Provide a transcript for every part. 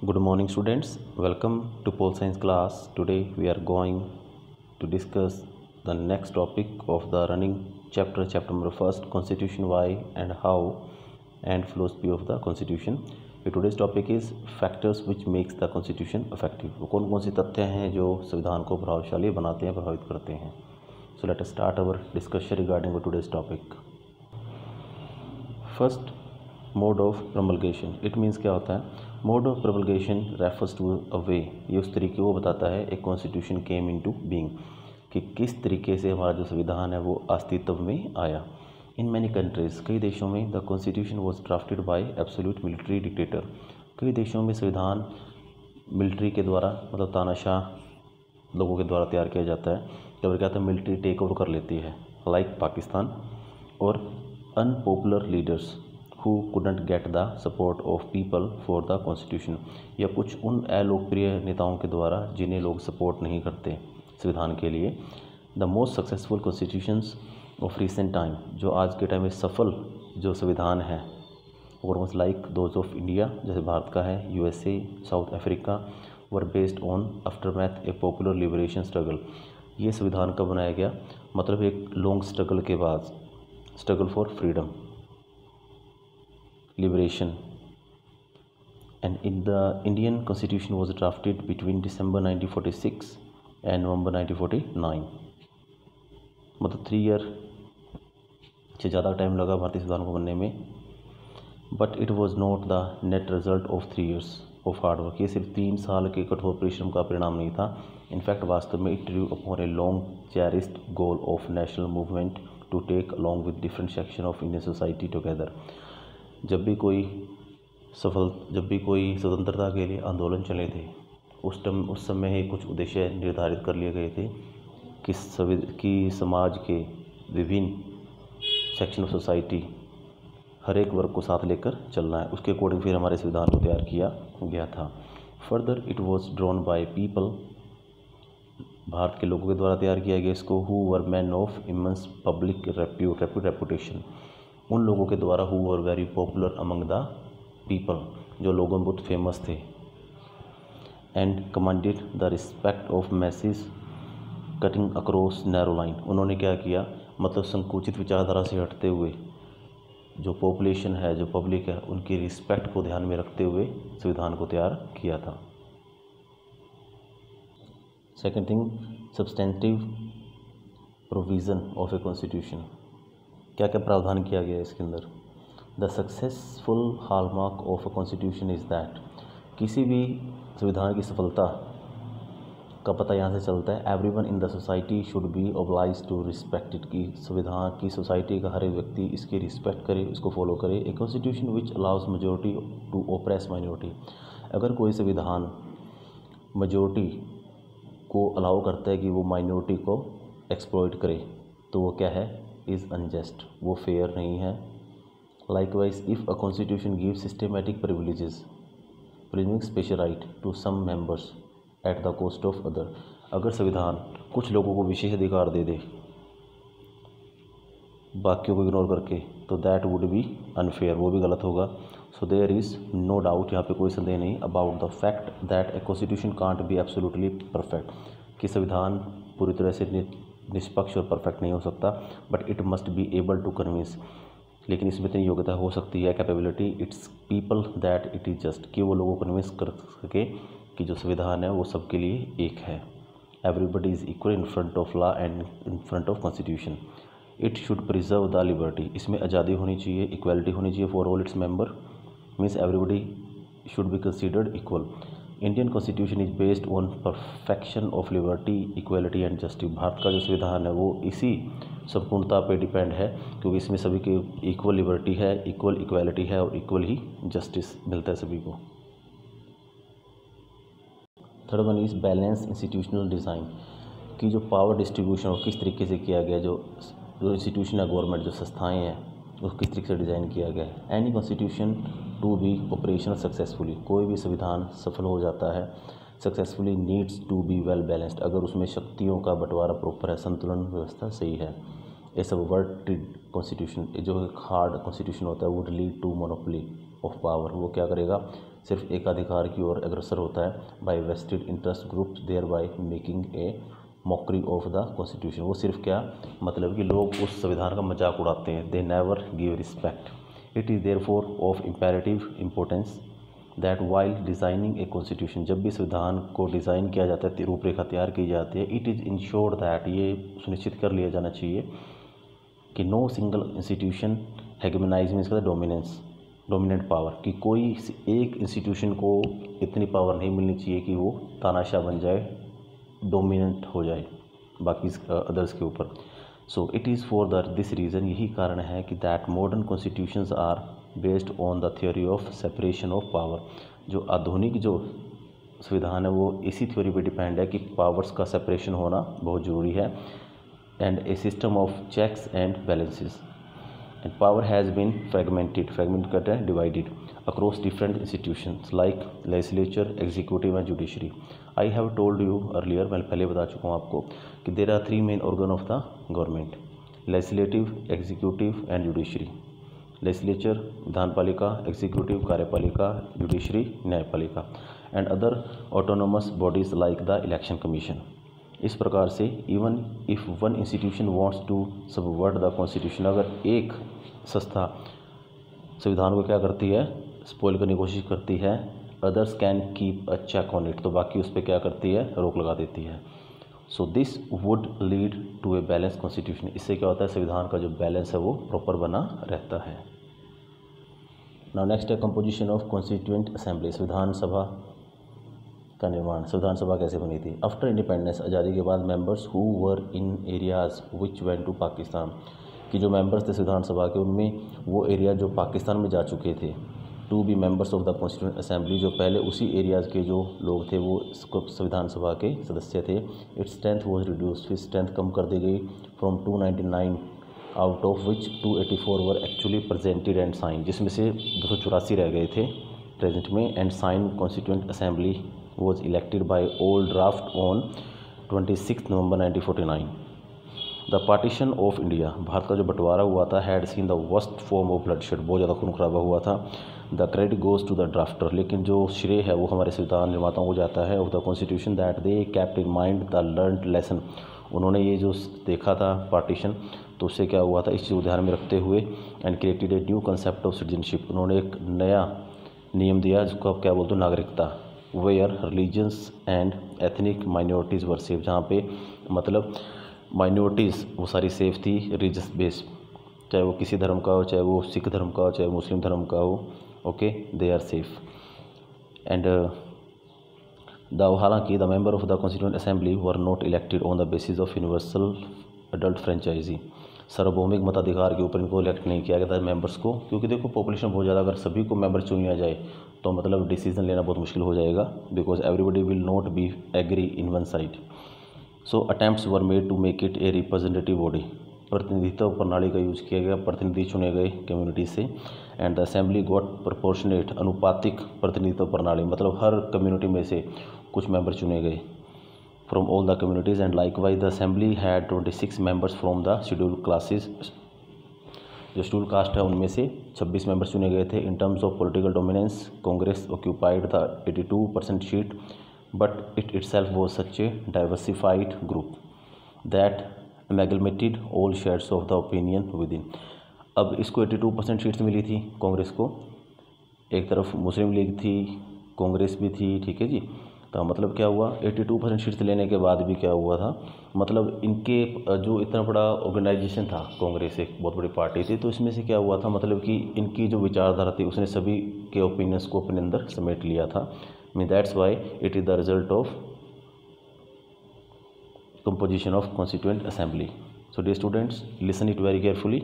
Good morning, students. Welcome to Pole Science class. Today we are going to discuss the next topic of the running chapter number first, Constitution, why and how, and philosophy of the Constitution. Today's topic is factors which makes the Constitution effective. वो कौन कौन से तथ्य हैं जो संविधान को प्रभावशाली बनाते हैं, प्रभावित करते हैं. So let us start our discussion regarding today's topic. First, mode of promulgation. It means क्या होता है? Mode of promulgation refers to a way. ये उस तरीके को बताता है एक कॉन्स्टिट्यूशन केम इनटू बीइंग, कि किस तरीके से हमारा जो संविधान है वो अस्तित्व में आया. इन मैनी कंट्रीज, कई देशों में the constitution was drafted bye absolute military dictator. कई देशों में संविधान मिलिट्री के द्वारा, मतलब तानाशाह लोगों के द्वारा तैयार किया जाता है. कभी क्या होता है, मिलिट्री टेक ओवर कर लेती है, लाइक पाकिस्तान. और unpopular leaders who couldn't get the support of people for the constitution, या कुछ उन अलोकप्रिय नेताओं के द्वारा जिन्हें लोग सपोर्ट नहीं करते संविधान के लिए. The most successful constitutions of recent time, जो आज के टाइम में सफल जो संविधान है, और लाइक दोज ऑफ इंडिया, जैसे भारत का है, USA, south Africa, were based on aftermath A popular liberation struggle. ये संविधान कब बनाया गया? मतलब एक लॉन्ग स्ट्रगल के बाद, struggle for freedom, liberation. And in the Indian Constitution was drafted between December 1946 and November 1949. मतलब 3 ईयर से ज़्यादा टाइम लगा भारतीय संविधान को बनने में. But it was not the net result of 3 years of hard work. ये सिर्फ 3 साल के कठोर परिश्रम का परिणाम नहीं था. इनफैक्ट वास्तव में it drew upon a long cherished goal of national movement to take along with different section of Indian society together. जब भी कोई स्वतंत्रता के लिए आंदोलन चले थे, उस समय ही कुछ उद्देश्य निर्धारित कर लिए गए थे कि समाज के विभिन्न सेक्शन ऑफ सोसाइटी, हर एक वर्ग को साथ लेकर चलना है. उसके अकॉर्डिंग फिर हमारे संविधान को तैयार किया गया था. Further it was drawn by people, Bharat के लोगों के द्वारा तैयार किया गया इसको, who were man of immense public reputation, उन लोगों के द्वारा who were very popular among the people, जो लोगों में बहुत फेमस थे. And commanded the respect of message cutting across narrow line. उन्होंने क्या किया, मतलब संकुचित विचारधारा से हटते हुए जो पॉपुलेशन है, जो पब्लिक है, उनकी रिस्पेक्ट को ध्यान में रखते हुए संविधान को तैयार किया था. Second thing, substantive provision of a constitution. क्या क्या प्रावधान किया गया है इसके अंदर? The successful hallmark of a constitution is that, किसी भी संविधान की सफलता का पता यहाँ से चलता है, everyone in the society should be oblige to respect it, की संविधान की सोसाइटी का हर एक व्यक्ति इसकी रिस्पेक्ट करे, इसको फॉलो करे. A constitution which allows majority to oppress minority. अगर कोई संविधान मेजोरिटी को अलाउ करता है कि वो माइनॉरिटी को एक्सप्लॉइट करे, तो वो क्या है? इज़ अनजस्ट, वो फेयर नहीं है. Likewise if a constitution give systematic privileges bringing special right to some members at the cost of other. अगर संविधान कुछ लोगों को विशेष अधिकार दे दे बाकियों को इग्नोर करके, तो दैट वुड बी अनफेयर, वो भी गलत होगा. So there is no doubt, यहाँ पे कोई संदेह नहीं, about the fact that a constitution can't be absolutely perfect, कि संविधान पूरी तरह से निष्पक्ष और परफेक्ट नहीं हो सकता. But it must be able to convince, लेकिन इसमें इतनी योग्यता हो सकती है, capability, its people that it is just, कि वो लोगों को कन्विंस कर सके कि जो संविधान है वो सबके लिए एक है. Everybody is equal in front of law and in front of constitution. It should preserve the liberty, इसमें आज़ादी होनी चाहिए, इक्वलिटी होनी चाहिए for all its member, means everybody should be considered equal. Indian constitution is based on perfection of liberty, equality and justice. Bharat का जो संविधान है वो इसी संपूर्णता पे डिपेंड है, क्योंकि इसमें सभी के इक्वल लिबर्टी है, इक्वल इक्वलिटी है, और इक्वल ही जस्टिस मिलता है सभी को. Third one is balance institutional design, की जो पावर डिस्ट्रीब्यूशन और किस तरीके से किया गया, जो इंस्टीट्यूशन है गवर्नमेंट, जो संस्थाएँ हैं, उसको किस तरीके से डिज़ाइन किया गया है. Any constitution to be operational successfully, कोई भी संविधान सफल हो जाता है successfully, needs to be well balanced, अगर उसमें शक्तियों का बंटवारा प्रॉपर है, संतुलन व्यवस्था सही है. ये सब वर्ड कॉन्स्टिट्यूशन, जो एक हार्ड कॉन्स्टिट्यूशन होता है, would lead to monopoly of power, वो क्या करेगा? सिर्फ एकाधिकार की ओर अग्रसर होता है, by vested interest groups there by making a mockery of the constitution. वो सिर्फ क्या मतलब कि लोग उस संविधान का मजाक उड़ाते हैं, they never give respect. It is therefore of imperative importance that while designing a constitution, जब भी संविधान को डिज़ाइन किया जाता है, रूपरेखा तैयार की जाती है, इट इज़ इंश्योर्ड दैट, ये सुनिश्चित कर लिया जाना चाहिए कि no single institution hegemonise means dominant power, कि कोई एक इंस्टीट्यूशन को इतनी पावर नहीं मिलनी चाहिए कि वो तानाशाह बन जाए, डोमिनेंट हो जाए बाकी अदर्स के ऊपर। So it is for this reason, यही कारण है कि that modern constitutions are based on the theory of separation of power. जो आधुनिक जो संविधान है वो इसी थ्योरी पे डिपेंड है कि पावर्स का सेपरेशन होना बहुत ज़रूरी है, and a system of checks and balances, and power has been fragment करते हैं divided across different institutions like legislature, executive and judiciary. I have told you earlier, मैं पहले बता चुका हूँ आपको कि there are 3 main organ of the government, legislative, executive and judiciary. Legislature विधानपालिका, एग्जीक्यूटिव कार्यपालिका, जुडिशरी न्यायपालिका, and other autonomous bodies like the election commission. इस प्रकार से even if one institution wants to subvert the constitution, अगर एक संस्था संविधान को क्या करती है, स्पॉइल करने की कोशिश करती है, others can keep a check on it, तो बाकी उस पर क्या करती है, रोक लगा देती है। So this would lead to a balance constitution. इससे क्या होता है, संविधान का जो बैलेंस है वो प्रॉपर बना रहता है। नाउ नेक्स्ट है कंपोजिशन ऑफ कॉन्स्टिट्यूएंट असेंबली, संविधान सभा का निर्माण। संविधान सभा कैसे बनी थी? आफ्टर इंडिपेंडेंस, आज़ादी के बाद, members who were in areas which went to Pakistan, कि जो मेंबर्स थे संविधान सभा के, उनमें वो एरिया जो पाकिस्तान में जा चुके थे, to be members of the constituent assembly, जो पहले उसी एरियाज़ के जो लोग थे वो संविधान सभा के सदस्य थे। इट्स स्ट्रेंथ वॉज रिड्यूस, फिर स्ट्रेंथ कम कर दी गई, from 299 out of which 284 were actually presented and sign, जिसमें से 284 रह गए थे प्रेजेंट में, and sign constituent assembly was elected by old draft on 26 November 1949। The partition of India, Bharat का जो बंटवारा हुआ था, had seen the worst form of bloodshed, बहुत ज़्यादा खून खराबा हुआ था। The credit goes to the drafter, लेकिन जो श्रेय है वो हमारे संविधान निर्माताओं को जाता है, of the constitution, that they kept in mind the learned lesson. उन्होंने ये जो देखा था पार्टीशन, तो उससे क्या हुआ था, इस चीज़ को ध्यान में रखते हुए, and created a new concept of citizenship, उन्होंने एक नया नियम दिया जिसको आप क्या बोलते हो, नागरिकता, where religions and ethnic minorities were safe, जहाँ पे मतलब माइनॉरिटीज़ वो सारी सेफ थी रिलीजियस बेस, चाहे वो किसी धर्म का हो, चाहे वो सिख धर्म का हो, चाहे मुस्लिम धर्म का हो, okay, they are safe. And हालांकि the member of the constituent assembly were not elected on the basis of universal adult franchise, सार्वभौमिक मताधिकार के ऊपर इनको इलेक्ट नहीं किया गया था मेंबर्स को, क्योंकि देखो पॉपुलेशन बहुत ज़्यादा, अगर सभी को मेंबर चुन लिया जाए तो मतलब डिसीजन लेना बहुत मुश्किल हो जाएगा, because everybody will not be agree in one side. So attempts were made to make it a representative body, प्रतिनिधित्व प्रणाली का यूज़ किया गया, प्रतिनिधि चुने गए कम्युनिटी से, and the assembly got proportionate, अनुपातिक प्रतिनिधित्व प्रणाली, मतलब हर कम्युनिटी में से कुछ मेंबर चुने गए from all the communities, and likewise the assembly had 26 members from the schedule classes, जो शेड्यूल कास्ट है उनमें से 26 मेंबर्स चुने गए थे। In terms of political dominance, Congress occupied the 82% seat, but it itself was such a diversified group that amalgamated all shares of the opinion within। अब इसको 82% seats मिली थी कांग्रेस को, एक तरफ मुस्लिम लीग थी, कांग्रेस भी थी, ठीक है जी। तो मतलब क्या हुआ, 82% सीट्स लेने के बाद भी क्या हुआ था, मतलब इनके जो इतना बड़ा ऑर्गेनाइजेशन था, कांग्रेस एक बहुत बड़ी पार्टी थी, तो इसमें से क्या हुआ था, मतलब कि इनकी जो विचारधारा थी उसने सभी के ओपिनियंस को अपने अंदर समेट लिया था। Mean that's why it is the result of composition of constituent assembly. So dear students, listen it very carefully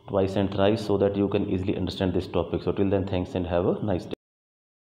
twice and thrice so that you can easily understand this topic. So till then, thanks and have a nice day.